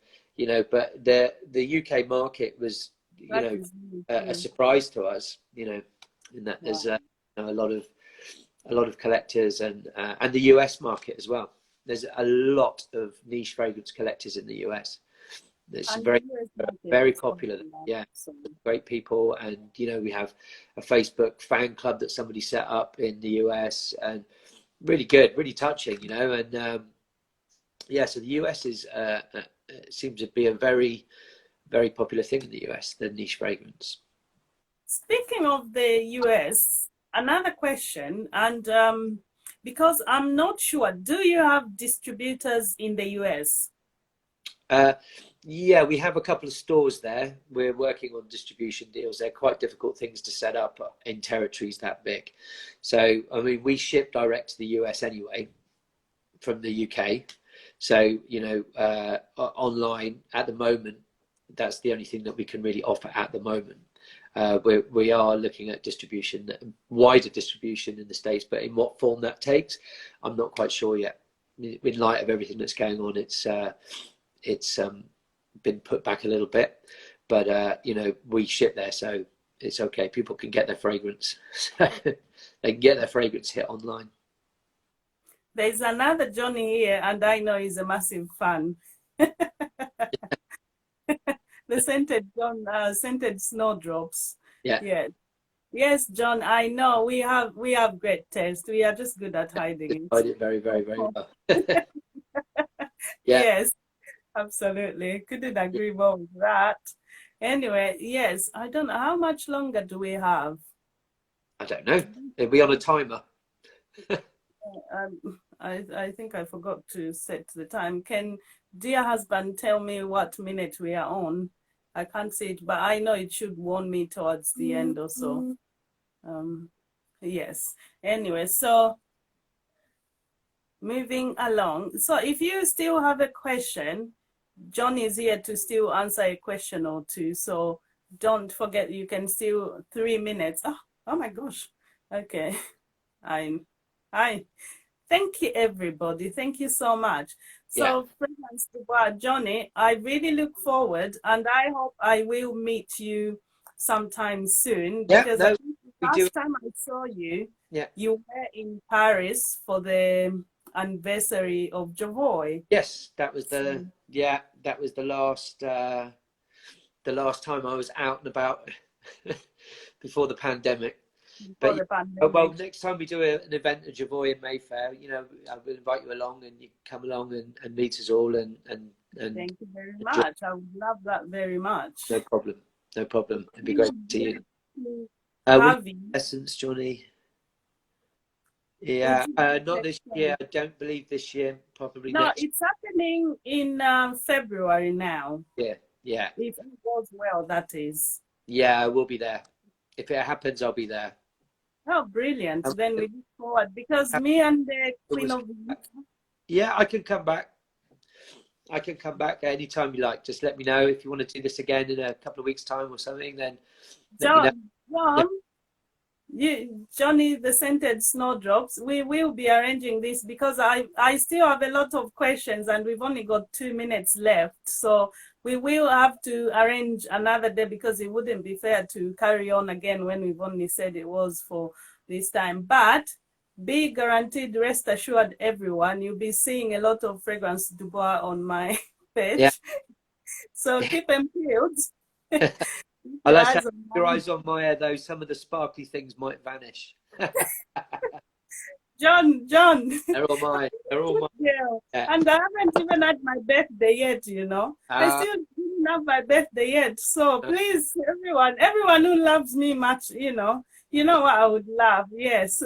But the UK market was That is really a true. surprise to us. In that there's Wow. a lot of collectors, and the US market as well. There's a lot of niche fragrance collectors in the US. It's And the very, US market very is popular. popular. Yeah, So, great people, and we have a Facebook fan club that somebody set up in the US, and really good, really touching. And yeah, so the US is seems to be a very, very popular thing in the US, the niche fragrance. speaking of the US, another question, and because I'm not sure, do you have distributors in the US? Yeah, we have a couple of stores there. We're working on distribution deals. They're quite difficult things to set up in territories that big. So, I mean, we ship direct to the US anyway from the UK. So, online at the moment, that's the only thing that we can really offer at the moment. We are looking at distribution, wider distribution in the States, but in what form that takes, I'm not quite sure yet. in light of everything that's going on, it's been put back a little bit, but you know, we ship there, so it's okay. People can get their fragrance. They can get their fragrance hit online. There's another Jonnie here, and I know he's a massive fan. The scented snowdrops. Yeah. Yeah. Yes, John, I know we have great taste. We are just good at hiding I it. did very well. Yeah. Yes, absolutely. Couldn't agree more with that. Anyway, yes, I don't know. How much longer do we have? I don't know. It'll be on a timer. I think I forgot to set the time. Can dear husband tell me what minute we are on? I can't see it, but I know it should warn me towards the end or so. Yes. Anyway, so moving along. So if you still have a question, John is here to still answer a question or two. So don't forget, you can still 3 minutes. Oh my gosh. Okay. Hi. Thank you, everybody. Thank you so much. So, Fragrance Dubois, Jonnie, I really look forward, and I hope I will meet you sometime soon, because I think the last time I saw you, you were in Paris for the anniversary of JAUNE. Yes, that was the that was the last time I was out and about before the pandemic. But well, next time we do an event at JAUNE in Mayfair, you know, I will invite you along, and you come along and meet us all. And thank you very much. I would love that very much. No problem. No problem. It'd be great to see you. Essence, Jonnie. Yeah, not this year. I don't believe this year. Probably no. Next. It's happening in February now. Yeah. If it goes well, that is. Yeah, I will be there. If it happens, I'll be there. Oh, brilliant. Then we look forward, because me and the Queen of... Yeah, I can come back. I can come back at any time you like. Just let me know if you want to do this again in a couple of weeks' time or something. Then John, Jonnie, the scented snowdrops, we will be arranging this, because I still have a lot of questions, and we've only got 2 minutes left. So we will have to arrange another day, because it wouldn't be fair to carry on again when we've only said it was for this time. But be guaranteed, rest assured, everyone, you'll be seeing a lot of Fragrance Dubois on my page. Yeah. So keep them peeled. I'll have your eyes on my hair, though. Some of the sparkly things might vanish. John. They're all mine. They're all mine. Yeah. And I haven't even had my birthday yet, you know. I still didn't have my birthday yet. So please, everyone who loves me much, you know what I would love. Yes.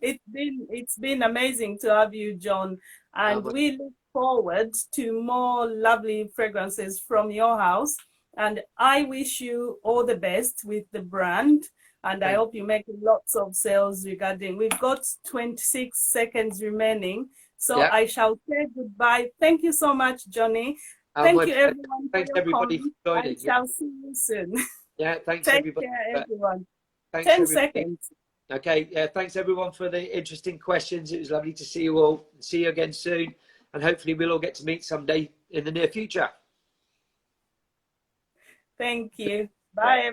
It's been amazing to have you, John. And we look forward to more lovely fragrances from your house. And I wish you all the best with the brand. And I hope you make lots of sales regarding. We've got 26 seconds remaining. So I shall say goodbye. Thank you so much, Jonnie. Thank you, everyone. Thanks, everybody, for joining. I shall see you soon. Yeah, thanks, everybody. Take care, everyone. Thanks, 10 seconds. Okay, yeah, thanks, everyone, for the interesting questions. It was lovely to see you all. See you again soon. And hopefully we'll all get to meet someday in the near future. Thank you. Bye.